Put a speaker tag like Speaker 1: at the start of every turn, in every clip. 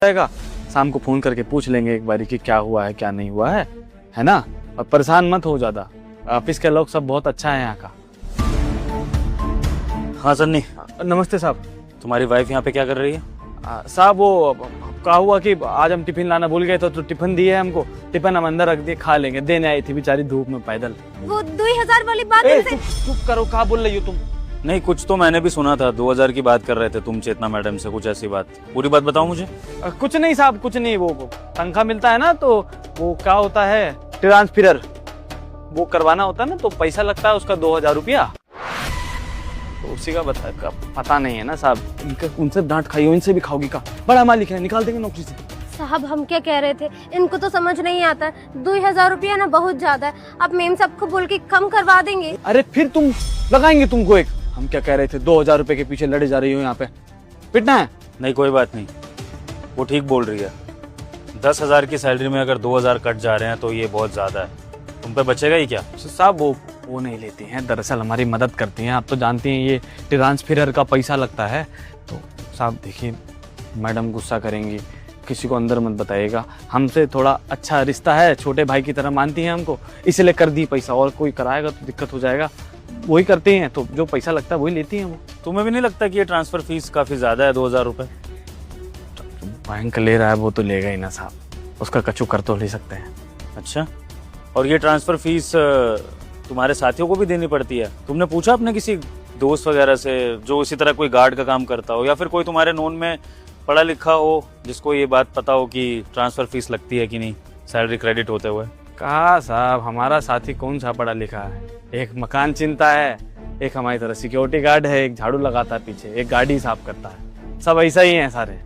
Speaker 1: जाएगा, शाम को फोन करके पूछ लेंगे एक बारी कि क्या हुआ है क्या नहीं हुआ है ना। और परेशान मत हो ज्यादा, ऑफिस के लोग सब बहुत अच्छा है यहाँ का।
Speaker 2: हाँ सन्नी,
Speaker 1: नमस्ते साहब।
Speaker 2: तुम्हारी वाइफ यहाँ पे क्या कर रही है?
Speaker 1: साहब वो कहा हुआ कि आज हम टिफिन लाना भूल गए तो टिफिन दिए हमको, टिफिन हम अंदर रख दिए, खा लेंगे, देने आई थी बेचारी धूप में पैदल।
Speaker 3: वो 2000 वाली बात
Speaker 1: चुप करो, कहाँ बोल रही हो तुम?
Speaker 2: नहीं, कुछ तो मैंने भी सुना था, 2000 की बात कर रहे थे तुम चेतना मैडम से, कुछ ऐसी बात। पूरी बात बताओ मुझे।
Speaker 1: कुछ नहीं साहब, कुछ नहीं। वो तनख्वाह मिलता है ना, तो वो क्या होता है ट्रांसफर, वो करवाना होता है ना, तो पैसा लगता है उसका 2000 रुपया, तो उसी का पता नहीं है ना साहब। उनसे डांट खाई हो, इनसे भी खाओगी का? बड़ा मालिक है, निकाल देंगे नौकरी से।
Speaker 3: साहब हम क्या कह रहे थे, इनको तो समझ नहीं आता। 2000 रुपया ना बहुत ज्यादा है, आप मेम साहब को बोल के कम करवा देंगे।
Speaker 1: अरे फिर तुम लगाएंगे तुमको एक। हम क्या कह रहे थे, 2000 रुपए के पीछे लड़े जा रही हो यहाँ पे, पिटना है?
Speaker 2: नहीं कोई बात नहीं, वो ठीक बोल रही है। 10,000 की सैलरी में अगर 2000 कट जा रहे हैं तो ये बहुत ज्यादा है। तुम पे बचेगा ही क्या?
Speaker 1: साहब वो नहीं लेती हैं, दरअसल हमारी मदद करती हैं। आप तो जानती हैं ये ट्रांसफर का पैसा लगता है। तो साहब देखिए, मैडम गुस्सा करेंगी, किसी को अंदर मत बताइएगा। हमसे थोड़ा अच्छा रिश्ता है, छोटे भाई की तरह मानती हैं हमको, इसलिए कर दी पैसा। और कोई कराएगा तो दिक्कत हो जाएगा, वही करती हैं, तो जो पैसा लगता है वही लेती हैं वो।
Speaker 2: तुम्हें भी नहीं लगता कि ये ट्रांसफर फीस काफी ज्यादा है, 2000 रुपए?
Speaker 1: बैंक ले रहा है वो तो लेगा ही ना साहब, उसका कचू कर तो ले सकते हैं।
Speaker 2: अच्छा, और ये ट्रांसफर फीस तुम्हारे साथियों को भी देनी पड़ती है? तुमने पूछा अपने किसी दोस्त वगैरह से जो इसी तरह कोई गार्ड का काम करता हो, या फिर कोई तुम्हारे नोन में पढ़ा लिखा हो जिसको ये बात पता हो कि ट्रांसफर फीस लगती है कि नहीं सैलरी क्रेडिट होते हुए?
Speaker 1: कहा साहब, हमारा साथी कौन सा पढ़ा लिखा है? एक मकान चिंता है, एक हमारी तरह सिक्योरिटी गार्ड है, एक झाड़ू लगाता है पीछे, एक गाड़ी साफ करता है। सब ऐसा ही है सारे।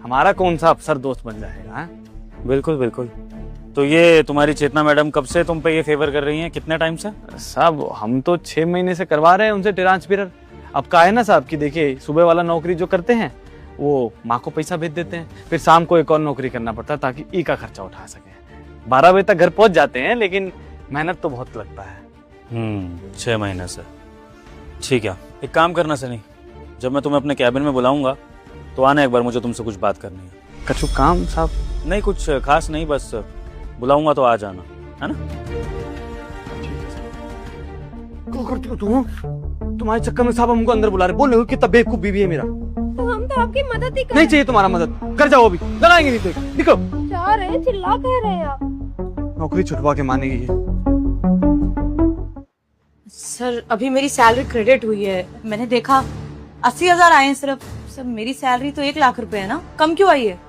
Speaker 1: हमारा कौन सा अफसर दोस्त बन जाएगा?
Speaker 2: बिल्कुल बिल्कुल। तो ये तुम्हारी चेतना मैडम कब से तुम पे ये फेवर कर रही हैं, कितने टाइम से?
Speaker 1: साहब हम तो 6 महीने से करवा रहे हैं उनसे ट्रांसफर। अब का है ना साहब कि देखिए, सुबह वाला नौकरी जो करते हैं वो माँ को पैसा भेज देते हैं, फिर शाम को एक और नौकरी करना पड़ता है ताकि ई का खर्चा उठा सके। 12 बजे तक घर पहुंच जाते हैं, लेकिन मेहनत तो बहुत लगता है।
Speaker 2: 6 महीने से। ठीक है, एक काम करना सनी, जब मैं तुम्हें अपने कैबिन में बुलाऊंगा तो आना एक बार, मुझे तुमसे कुछ बात करनी है।
Speaker 1: कछु काम साहब?
Speaker 2: नहीं कुछ खास नहीं, बस बुलाऊंगा तो आ जाना, है ना?
Speaker 1: क्या करती हो तुम? तुम्हारे चक्कर में साहब हमको अंदर बुला रहे, बोल रहे हो कितना बेवकूफ बीवी है मेरा।
Speaker 3: तो हम तो आपकी मदद ही कर
Speaker 1: नहीं चाहिए तुम्हारा मदद, कर जाओ अभी, लगाएंगे नहीं तो। निकलो।
Speaker 3: जा रहे हैं, चिल्ला कह रहे हैं आप।
Speaker 1: नौकरी छुटवा के मानेगी ये।
Speaker 4: सर अभी मेरी सैलरी क्रेडिट हुई है, मैंने देखा 80,000 आए हैं सिर्फ। सर मेरी सैलरी तो 1 लाख रुपए है ना, कम क्यों आई है?